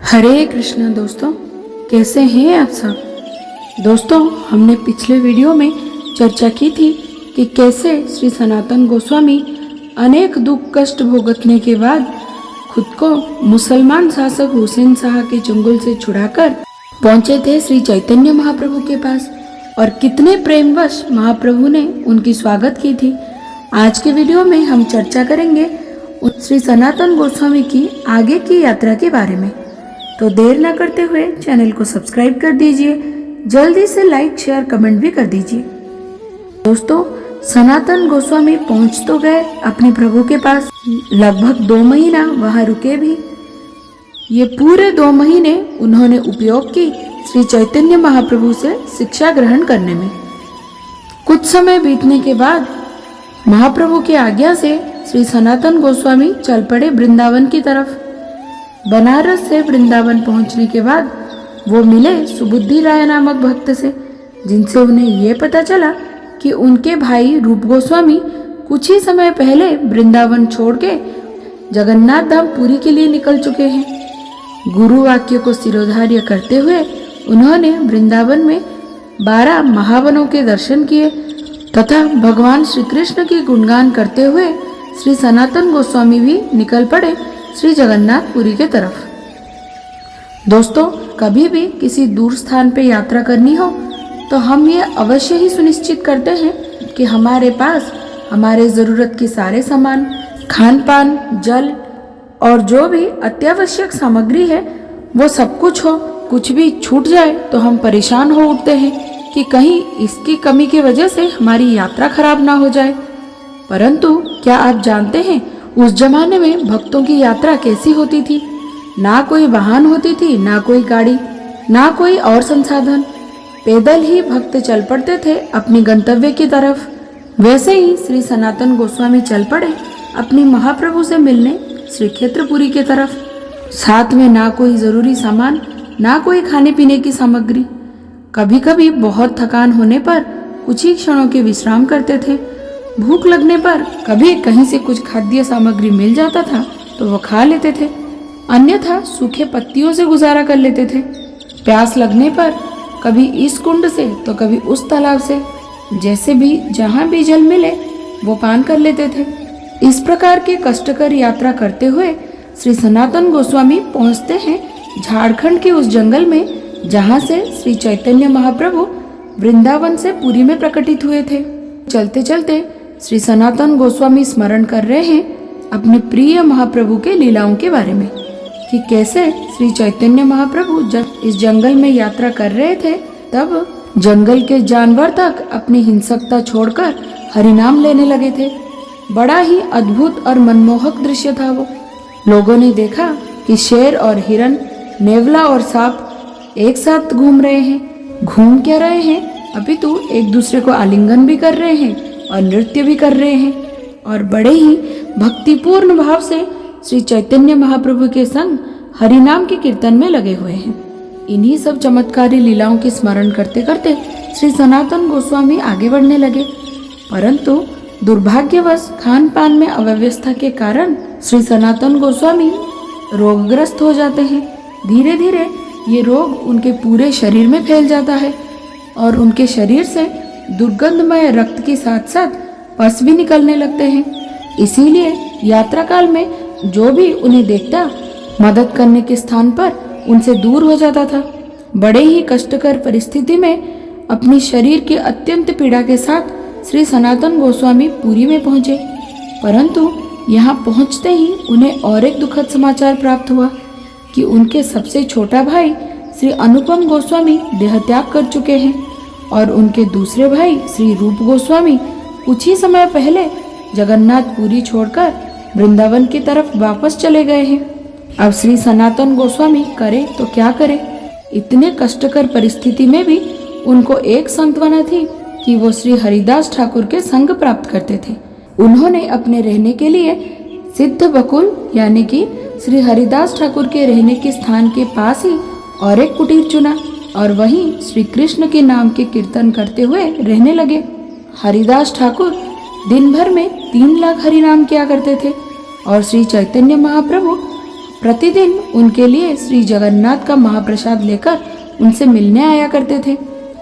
हरे कृष्णा दोस्तों, कैसे हैं आप सब। दोस्तों, हमने पिछले वीडियो में चर्चा की थी कि कैसे श्री सनातन गोस्वामी अनेक दुख कष्ट भुगतने के बाद खुद को मुसलमान शासक हुसैन शाह के चंगुल से छुड़ाकर पहुंचे थे श्री चैतन्य महाप्रभु के पास, और कितने प्रेमवश महाप्रभु ने उनकी स्वागत की थी। आज के वीडियो में हम चर्चा करेंगे श्री सनातन गोस्वामी की आगे की यात्रा के बारे में। तो देर न करते हुए चैनल को सब्सक्राइब कर दीजिए, जल्दी से लाइक शेयर कमेंट भी कर दीजिए। दोस्तों, सनातन गोस्वामी पहुंच तो गए अपने प्रभु के पास, लगभग 2 महीना वहां रुके भी। ये पूरे 2 महीने उन्होंने उपयोग की श्री चैतन्य महाप्रभु से शिक्षा ग्रहण करने में। कुछ समय बीतने के बाद महाप्रभु की आज्ञा से श्री सनातन गोस्वामी चल पड़े वृंदावन की तरफ। बनारस से वृंदावन पहुंचने के बाद वो मिले सुबुद्धि राय नामक भक्त से, जिनसे उन्हें ये पता चला कि उनके भाई रूप गोस्वामी कुछ ही समय पहले वृंदावन छोड़ के जगन्नाथ धाम पुरी के लिए निकल चुके हैं। गुरु वाक्य को शिरोधार्य करते हुए उन्होंने वृंदावन में 12 महावनों के दर्शन किए तथा भगवान श्री कृष्ण की गुणगान करते हुए श्री सनातन गोस्वामी भी निकल पड़े श्री जगन्नाथपुरी के तरफ। दोस्तों, कभी भी किसी दूर स्थान पे यात्रा करनी हो तो हम ये अवश्य ही सुनिश्चित करते हैं कि हमारे पास हमारे ज़रूरत के सारे सामान, खान पान, जल और जो भी अत्यावश्यक सामग्री है वो सब कुछ हो। कुछ भी छूट जाए तो हम परेशान हो उठते हैं कि कहीं इसकी कमी की वजह से हमारी यात्रा खराब ना हो जाए। परंतु क्या आप जानते हैं उस जमाने में भक्तों की यात्रा कैसी होती थी? ना कोई वाहन होती थी, ना कोई गाड़ी, ना कोई और संसाधन। पैदल ही भक्त चल पड़ते थे अपनी गंतव्य की तरफ। वैसे ही श्री सनातन गोस्वामी चल पड़े अपनी महाप्रभु से मिलने श्री क्षेत्रपुरी की तरफ। साथ में ना कोई जरूरी सामान, ना कोई खाने पीने की सामग्री। कभी कभी बहुत थकान होने पर कुछ ही क्षणों के विश्राम करते थे। भूख लगने पर कभी कहीं से कुछ खाद्य सामग्री मिल जाता था तो वो खा लेते थे, अन्यथा सूखे पत्तियों से गुजारा कर लेते थे। प्यास लगने पर कभी इस कुंड से तो कभी उस तालाब से, जैसे भी जहाँ भी जल मिले वो पान कर लेते थे। इस प्रकार की कष्टकर यात्रा करते हुए श्री सनातन गोस्वामी पहुँचते हैं झारखंड के उस जंगल में जहाँ से श्री चैतन्य महाप्रभु वृंदावन से पुरी में प्रकटित हुए थे। चलते चलते श्री सनातन गोस्वामी स्मरण कर रहे हैं अपने प्रिय महाप्रभु के लीलाओं के बारे में कि कैसे श्री चैतन्य महाप्रभु जब इस जंगल में यात्रा कर रहे थे तब जंगल के जानवर तक अपनी हिंसकता छोड़कर हरिनाम लेने लगे थे। बड़ा ही अद्भुत और मनमोहक दृश्य था वो। लोगों ने देखा कि शेर और हिरन, नेवला और सांप एक साथ घूम रहे हैं। घूम क्या रहे हैं, अपितु एक दूसरे को आलिंगन भी कर रहे हैं और नृत्य भी कर रहे हैं और बड़े ही भक्तिपूर्ण भाव से श्री चैतन्य महाप्रभु के संग हरिनाम के कीर्तन में लगे हुए हैं। इन्हीं सब चमत्कारी लीलाओं की स्मरण करते करते श्री सनातन गोस्वामी आगे बढ़ने लगे। परंतु दुर्भाग्यवश खान पान में अव्यवस्था के कारण श्री सनातन गोस्वामी रोगग्रस्त हो जाते हैं। धीरे धीरे ये रोग उनके पूरे शरीर में फैल जाता है और उनके शरीर से दुर्गंधमय रक्त के साथ साथ पस भी निकलने लगते हैं। इसीलिए यात्रा काल में जो भी उन्हें देखता मदद करने के स्थान पर उनसे दूर हो जाता था। बड़े ही कष्टकर परिस्थिति में अपनी शरीर की अत्यंत पीड़ा के साथ श्री सनातन गोस्वामी पुरी में पहुंचे। परंतु यहाँ पहुंचते ही उन्हें और एक दुखद समाचार प्राप्त हुआ कि उनके सबसे छोटा भाई श्री अनुपम गोस्वामी देहत्याग कर चुके हैं और उनके दूसरे भाई श्री रूप गोस्वामी कुछ ही समय पहले जगन्नाथपुरी छोड़कर वृंदावन की तरफ वापस चले गए हैं। अब श्री सनातन गोस्वामी करे तो क्या करे। इतने कष्टकर परिस्थिति में भी उनको एक सांत्वना थी कि वो श्री हरिदास ठाकुर के संग प्राप्त करते थे। उन्होंने अपने रहने के लिए सिद्ध बकुल यानी कि श्री हरिदास ठाकुर के रहने के स्थान के पास ही और एक कुटीर चुना और वहीं श्री कृष्ण के नाम के कीर्तन करते हुए रहने लगे। हरिदास ठाकुर दिन भर में 3 लाख हरिनाम किया करते थे और श्री चैतन्य महाप्रभु प्रतिदिन उनके लिए श्री जगन्नाथ का महाप्रसाद लेकर उनसे मिलने आया करते थे।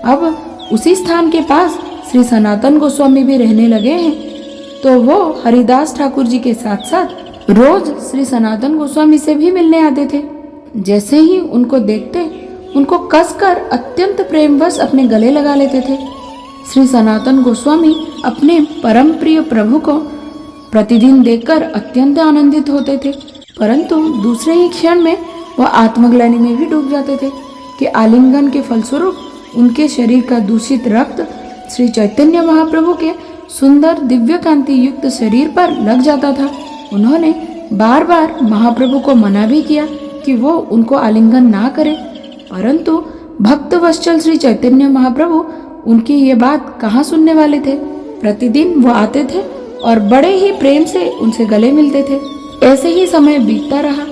अब उसी स्थान के पास श्री सनातन गोस्वामी भी रहने लगे हैं, तो वो हरिदास ठाकुर जी के साथ साथ रोज श्री सनातन गोस्वामी से भी मिलने आते थे। जैसे ही उनको देखते उनको कसकर अत्यंत प्रेमवश अपने गले लगा लेते थे। श्री सनातन गोस्वामी अपने परम प्रिय प्रभु को प्रतिदिन देखकर अत्यंत आनंदित होते थे, परंतु दूसरे ही क्षण में वह आत्मग्लानि में भी डूब जाते थे कि आलिंगन के फलस्वरूप उनके शरीर का दूषित रक्त श्री चैतन्य महाप्रभु के सुंदर दिव्य कांति युक्त शरीर पर लग जाता था। उन्होंने बार बार महाप्रभु को मना भी किया कि वो उनको आलिंगन ना करे, परंतु भक्त वत्सल श्री चैतन्य महाप्रभु उनकी ये बात कहाँ सुनने वाले थे। प्रतिदिन वो आते थे और बड़े ही प्रेम से उनसे गले मिलते थे। ऐसे ही समय बीतता रहा।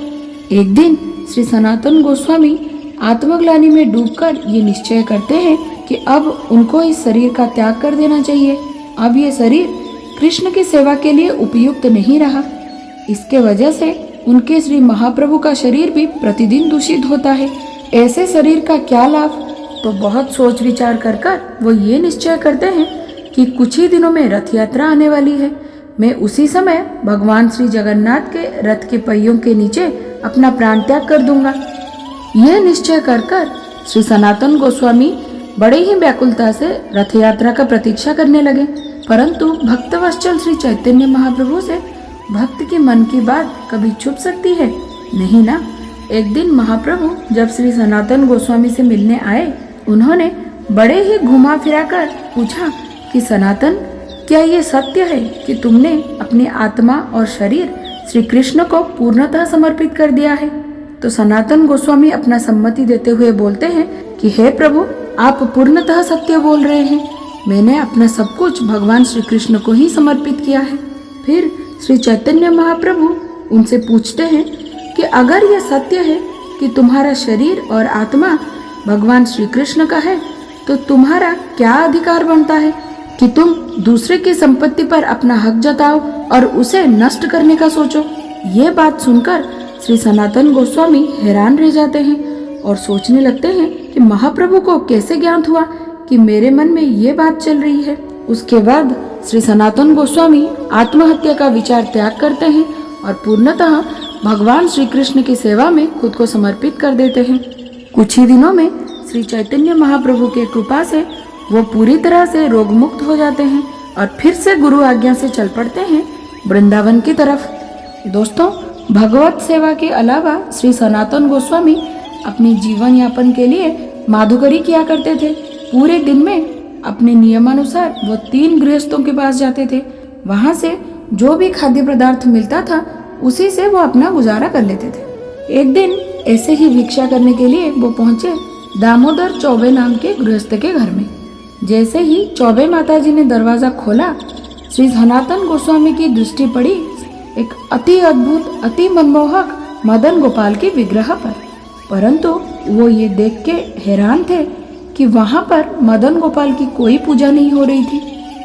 एक दिन श्री सनातन गोस्वामी आत्मग्लानि में डूबकर ये निश्चय करते हैं कि अब उनको इस शरीर का त्याग कर देना चाहिए। अब ये शरीर कृष्ण की सेवा के लिए उपयुक्त नहीं रहा। इसके वजह से उनके श्री महाप्रभु का शरीर भी प्रतिदिन दूषित होता है। ऐसे शरीर का क्या लाभ। तो बहुत सोच विचार कर वो ये निश्चय करते हैं कि कुछ ही दिनों में रथ यात्रा आने वाली है। मैं उसी समय भगवान श्री जगन्नाथ के रथ के पहियों के नीचे अपना प्राण त्याग कर दूंगा। यह निश्चय कर श्री सनातन गोस्वामी बड़े ही व्याकुलता से रथ यात्रा का प्रतीक्षा करने लगे, परंतु भक्तवत्सल श्री चैतन्य महाप्रभु से भक्त के मन की बात कभी छुप सकती है? नहीं ना। एक दिन महाप्रभु जब श्री सनातन गोस्वामी से मिलने आए, उन्होंने बड़े ही घुमा फिरा कर पूछा कि सनातन, क्या ये सत्य है कि तुमने अपनी आत्मा और शरीर श्री कृष्ण को पूर्णतः समर्पित कर दिया है? तो सनातन गोस्वामी अपना सम्मति देते हुए बोलते हैं कि हे प्रभु, आप पूर्णतः सत्य बोल रहे हैं। मैंने अपना सब कुछ भगवान श्री कृष्ण को ही समर्पित किया है। फिर श्री चैतन्य महाप्रभु उनसे पूछते हैं कि अगर यह सत्य है कि तुम्हारा शरीर और आत्मा भगवान श्री कृष्ण का है, तो तुम्हारा क्या अधिकार बनता है कि तुम दूसरे की संपत्ति पर अपना हक जताओ और उसे नष्ट करने का सोचो। ये बात सुनकर श्री सनातन गोस्वामी हैरान रह जाते हैं और सोचने लगते हैं कि महाप्रभु को कैसे ज्ञात हुआ कि मेरे मन में ये बात चल रही है। उसके बाद श्री सनातन गोस्वामी आत्महत्या का विचार त्याग करते हैं और पूर्णतः भगवान श्री कृष्ण की सेवा में खुद को समर्पित कर देते हैं। कुछ ही दिनों में श्री चैतन्य महाप्रभु के कृपा से वो पूरी तरह से रोग मुक्त हो जाते हैं और फिर से गुरु आज्ञा से चल पड़ते हैं वृंदावन की तरफ। दोस्तों, भगवत सेवा के अलावा श्री सनातन गोस्वामी अपने जीवन यापन के लिए माधुकरी किया करते थे। पूरे दिन में अपने नियमानुसार वो 3 गृहस्थों के पास जाते थे। वहां से जो भी खाद्य पदार्थ मिलता था उसी से वो अपना गुजारा कर लेते थे। एक दिन ऐसे ही भिक्षा करने के लिए वो पहुंचे दामोदर चौबे नाम के गृहस्थ के घर में। जैसे ही चौबे माताजी ने दरवाजा खोला, श्री सनातन गोस्वामी की दृष्टि पड़ी एक अति अद्भुत, अति मनमोहक मदन गोपाल के विग्रह पर। परंतु वो ये देख के हैरान थे कि वहां पर मदन गोपाल की कोई पूजा नहीं हो रही थी,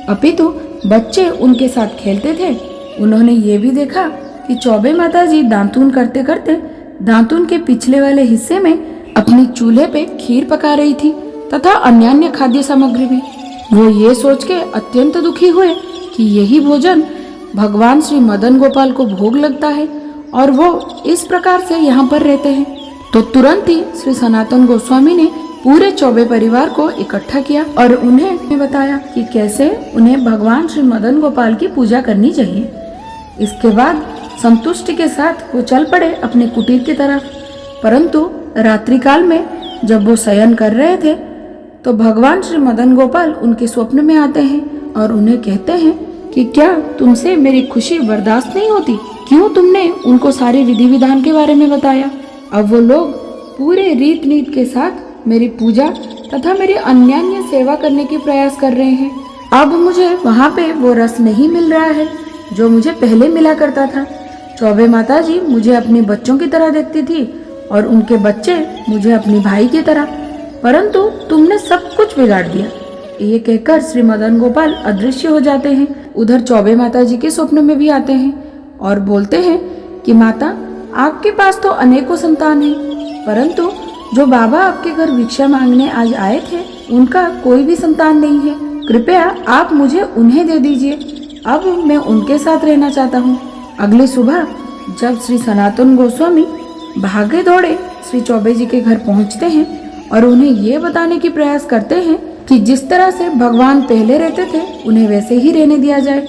अपितु बच्चे उनके साथ खेलते थे। उन्होंने ये भी देखा कि चौबे माताजी दातून करते करते दातून के पिछले वाले हिस्से में अपनी चूल्हे पे खीर पका रही थी तथा अन्य खाद्य सामग्री भी। वो ये सोच के अत्यंत दुखी हुए कि यही भोजन भगवान श्री मदन गोपाल को भोग लगता है और वो इस प्रकार से यहाँ पर रहते हैं। तो तुरंत ही श्री सनातन गोस्वामी ने पूरे चौबे परिवार को इकट्ठा किया और उन्हें बताया कि कैसे उन्हें भगवान श्री मदन गोपाल की पूजा करनी चाहिए। इसके बाद संतुष्टि के साथ वो चल पड़े अपने कुटीर की तरफ। परंतु रात्रि काल में जब वो शयन कर रहे थे तो भगवान श्री मदन गोपाल उनके स्वप्न में आते हैं और उन्हें कहते हैं कि क्या तुमसे मेरी खुशी बर्दाश्त नहीं होती? क्यों तुमने उनको सारे विधि विधान के बारे में बताया? अब वो लोग पूरे रीत नीत के साथ मेरी पूजा तथा मेरी अन्यान्य सेवा करने की प्रयास कर रहे हैं। अब मुझे वहाँ पे वो रस नहीं मिल रहा है जो मुझे पहले मिला करता था। चौबे माताजी मुझे अपने बच्चों की तरह देखती थी और उनके बच्चे मुझे अपनी भाई की तरह, परंतु तुमने सब कुछ बिगाड़ दिया। ये कहकर श्री मदन गोपाल अदृश्य हो जाते हैं। उधर चौबे माताजी के स्वप्न में भी आते हैं और बोलते हैं कि माता, आपके पास तो अनेकों संतान हैं, परंतु जो बाबा आपके घर भिक्षा मांगने आज आए थे उनका कोई भी संतान नहीं है। कृपया आप मुझे उन्हें दे दीजिए। अब मैं उनके साथ रहना चाहता हूँ। अगली सुबह जब श्री सनातन गोस्वामी भागे दौड़े श्री चौबे जी के घर पहुँचते हैं और उन्हें ये बताने की प्रयास करते हैं कि जिस तरह से भगवान पहले रहते थे उन्हें वैसे ही रहने दिया जाए,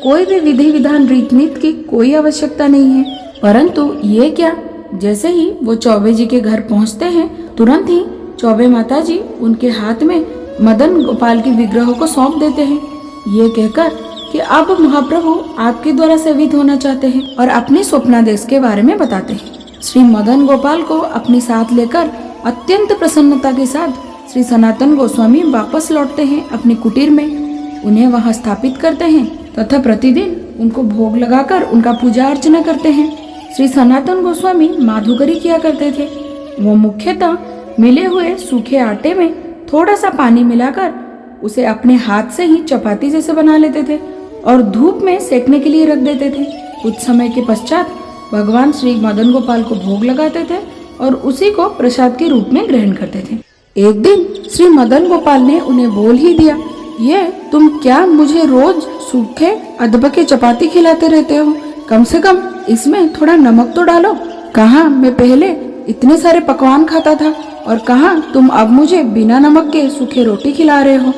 कोई भी विधि विधान रीत नीति की कोई आवश्यकता नहीं है। परंतु ये क्या, जैसे ही वो चौबे जी के घर पहुंचते हैं तुरंत ही चौबे माता जी उनके हाथ में मदन गोपाल के विग्रह को सौंप देते हैं, ये कहकर कि अब महाप्रभु आपके द्वारा सेवित होना चाहते हैं और अपने स्वप्नादेश के बारे में बताते हैं। श्री मदन गोपाल को अपने साथ लेकर अत्यंत प्रसन्नता के साथ श्री सनातन गोस्वामी वापस लौटते हैं अपनी कुटीर में, उन्हें वहां स्थापित करते हैं तथा प्रतिदिन उनको भोग लगाकर उनका पूजा अर्चना करते हैं। श्री सनातन गोस्वामी माधुकरी किया करते थे। वो मुख्यतः मिले हुए सूखे आटे में थोड़ा सा पानी मिलाकर उसे अपने हाथ से ही चपाती जैसे बना लेते थे और धूप में सेकने के लिए रख देते थे। कुछ समय के पश्चात भगवान श्री मदन गोपाल को भोग लगाते थे और उसी को प्रसाद के रूप में ग्रहण करते थे। एक दिन श्री मदन गोपाल ने उन्हें बोल ही दिया, ये तुम क्या मुझे रोज सूखे अदबके चपाती खिलाते रहते हो, कम से कम इसमें थोड़ा नमक तो डालो। कहाँ मैं पहले इतने सारे पकवान खाता था और कहाँ तुम अब मुझे बिना नमक के सूखे रोटी खिला रहे हो।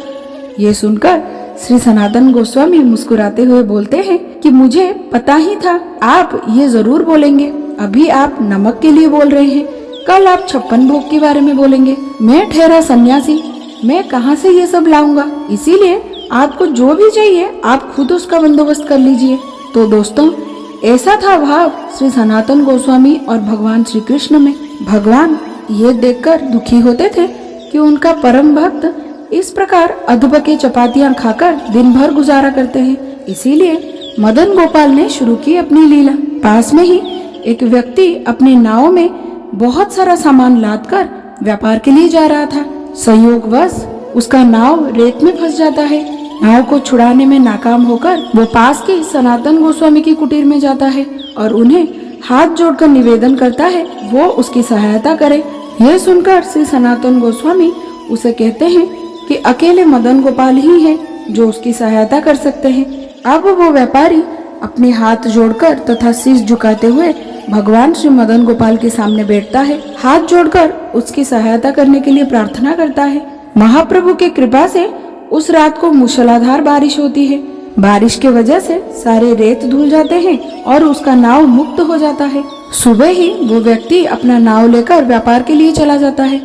ये सुनकर श्री सनातन गोस्वामी मुस्कुराते हुए बोलते हैं कि मुझे पता ही था आप ये जरूर बोलेंगे। अभी आप नमक के लिए बोल रहे हैं, कल आप 56 भोग के बारे में बोलेंगे। मैं ठहरा सन्यासी, मैं कहाँ से ये सब लाऊंगा, इसीलिए आपको जो भी चाहिए आप खुद उसका बंदोबस्त कर लीजिए। तो दोस्तों, ऐसा था भाव श्री सनातन गोस्वामी और भगवान श्री कृष्ण में। भगवान ये देखकर दुखी होते थे कि उनका परम भक्त इस प्रकार अधबके चपातियां खाकर दिन भर गुजारा करते हैं। इसीलिए मदन गोपाल ने शुरू की अपनी लीला। पास में ही एक व्यक्ति अपनी नाव में बहुत सारा सामान लादकर व्यापार के लिए जा रहा था। संयोगवश उसका नाव रेत में फंस जाता है। नाव को छुड़ाने में नाकाम होकर वो पास की सनातन गोस्वामी की कुटीर में जाता है और उन्हें हाथ जोड़कर निवेदन करता है वो उसकी सहायता करे। यह सुनकर श्री सनातन गोस्वामी उसे कहते हैं कि अकेले मदन गोपाल ही है जो उसकी सहायता कर सकते हैं। अब वो व्यापारी अपने हाथ जोड़कर तथा शीश झुकाते हुए भगवान श्री मदन गोपाल के सामने बैठता है, हाथ जोड़कर उसकी सहायता करने के लिए प्रार्थना करता है। महाप्रभु की कृपा से उस रात को मूसलाधार बारिश होती है। बारिश के वजह से सारे रेत धुल जाते हैं और उसका नाव मुक्त हो जाता है। सुबह ही वो व्यक्ति अपना नाव लेकर व्यापार के लिए चला जाता है।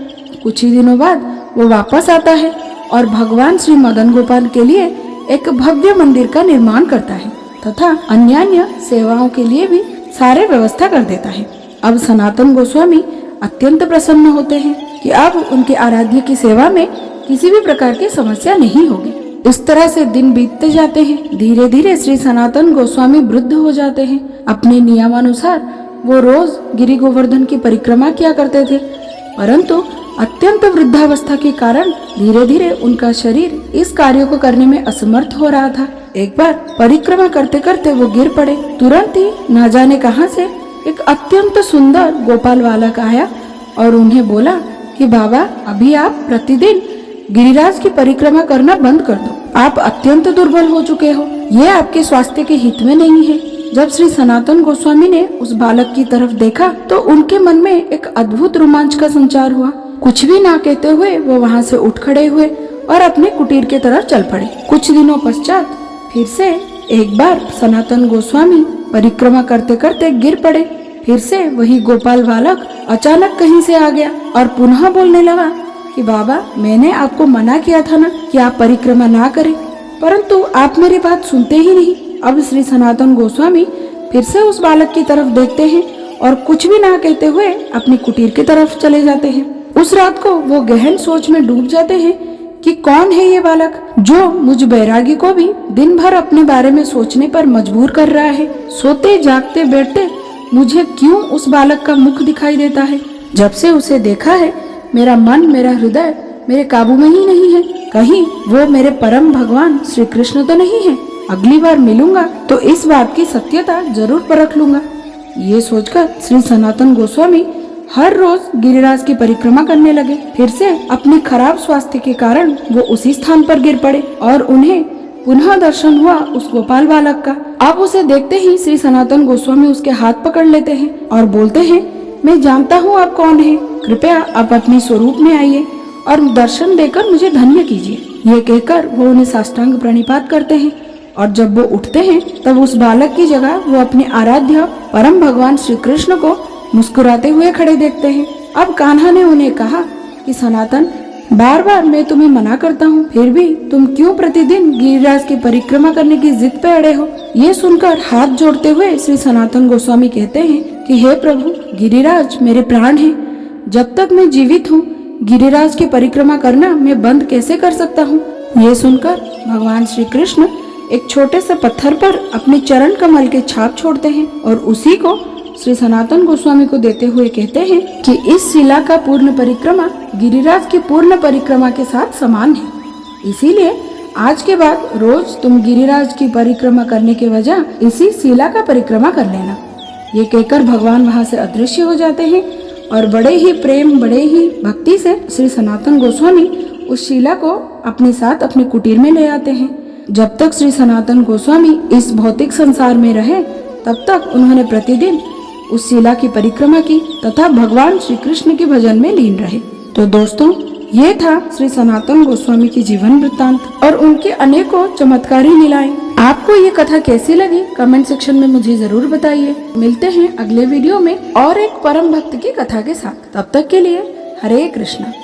कुछ ही दिनों बाद वो वापस आता है और भगवान श्री मदन गोपाल के लिए एक भव्य मंदिर का निर्माण करता है तथा अन्य सेवाओं के लिए भी सारे व्यवस्था कर देता है। अब सनातन गोस्वामी अत्यंत प्रसन्न होते हैं कि अब उनके आराध्य की सेवा में किसी भी प्रकार की समस्या नहीं होगी। इस तरह से दिन बीतते जाते हैं। धीरे धीरे श्री सनातन गोस्वामी वृद्ध हो जाते हैं। अपने नियमानुसार वो रोज गिरि गोवर्धन की परिक्रमा किया करते थे, परंतु अत्यंत वृद्धावस्था के कारण धीरे धीरे उनका शरीर इस कार्य को करने में असमर्थ हो रहा था। एक बार परिक्रमा करते करते वो गिर पड़े। तुरंत ही न जाने कहां से एक अत्यंत सुंदर गोपाल बालक आया और उन्हें बोला कि बाबा, अभी आप प्रतिदिन गिरिराज की परिक्रमा करना बंद कर दो। आप अत्यंत दुर्बल हो चुके हो, ये आपके स्वास्थ्य के हित में नहीं है। जब श्री सनातन गोस्वामी ने उस बालक की तरफ देखा तो उनके मन में एक अद्भुत रोमांच का संचार हुआ। कुछ भी ना कहते हुए वो वहाँ से उठ खड़े हुए और अपने कुटीर के तरफ चल पड़े। कुछ दिनों पश्चात फिर से एक बार सनातन गोस्वामी परिक्रमा करते करते गिर पड़े। फिर से वही गोपाल बालक अचानक कहीं से आ गया और पुनः बोलने लगा कि बाबा, मैंने आपको मना किया था ना कि आप परिक्रमा ना करें, परंतु आप मेरी बात सुनते ही नहीं। अब श्री सनातन गोस्वामी फिर से उस बालक की तरफ देखते हैं और कुछ भी ना कहते हुए अपनी कुटीर की तरफ चले जाते हैं। उस रात को वो गहन सोच में डूब जाते हैं कि कौन है ये बालक जो मुझ बैरागी को भी दिन भर अपने बारे में सोचने पर मजबूर कर रहा है। सोते जागते बैठते मुझे क्यों उस बालक का मुख दिखाई देता है। जब से उसे देखा है मेरा मन, मेरा हृदय मेरे काबू में ही नहीं है। कहीं वो मेरे परम भगवान श्री कृष्ण तो नहीं है। अगली बार मिलूंगा तो इस बात की सत्यता जरूर परख लूंगा। ये सोचकर श्री सनातन गोस्वामी हर रोज गिरिराज की परिक्रमा करने लगे। फिर से अपनी खराब स्वास्थ्य के कारण वो उसी स्थान पर गिर पड़े और उन्हें पुनः दर्शन हुआ उस गोपाल बालक का। अब उसे देखते ही श्री सनातन गोस्वामी उसके हाथ पकड़ लेते हैं और बोलते हैं, मैं जानता हूँ आप कौन है, कृपया आप अपने स्वरूप में आइए और दर्शन देकर मुझे धन्य कीजिए। ये कहकर वो उन्हें साष्टांग प्रणिपात करते हैं और जब वो उठते हैं तब उस बालक की जगह वो अपने आराध्य परम भगवान श्री कृष्ण को मुस्कुराते हुए खड़े देखते हैं। अब कान्हा ने उन्हें कहा कि सनातन, बार बार मैं तुम्हें मना करता हूँ, फिर भी तुम क्यों प्रतिदिन गिरिराज की परिक्रमा करने की जिद पे अड़े हो। ये सुनकर हाथ जोड़ते हुए श्री सनातन गोस्वामी कहते हैं कि हे प्रभु, गिरिराज मेरे प्राण हैं। जब तक मैं जीवित हूँ गिरिराज की परिक्रमा करना मैं बंद कैसे कर सकता हूँ। ये सुनकर भगवान श्री कृष्ण एक छोटे से पत्थर पर अपने चरण कमल के छाप छोड़ते हैं और उसी को श्री सनातन गोस्वामी को देते हुए कहते हैं कि इस शिला का पूर्ण परिक्रमा गिरिराज की पूर्ण परिक्रमा के साथ समान है। इसीलिए आज के बाद रोज तुम गिरिराज की परिक्रमा करने के वजह इसी शिला का परिक्रमा कर लेना। ये कहकर भगवान वहाँ से अदृश्य हो जाते हैं और बड़े ही प्रेम, बड़े ही भक्ति से श्री सनातन गोस्वामी उस शिला को अपने साथ अपने कुटीर में ले आते हैं। जब तक श्री सनातन गोस्वामी इस भौतिक संसार में रहे तब तक उन्होंने प्रतिदिन उस शिला की परिक्रमा की तथा भगवान श्री कृष्ण के भजन में लीन रहे। तो दोस्तों, ये था श्री सनातन गोस्वामी की जीवन वृत्तांत और उनके अनेकों चमत्कारी लीलाएं। आपको ये कथा कैसी लगी कमेंट सेक्शन में मुझे जरूर बताइए। मिलते हैं अगले वीडियो में और एक परम भक्त की कथा के साथ। तब तक के लिए हरे कृष्णा।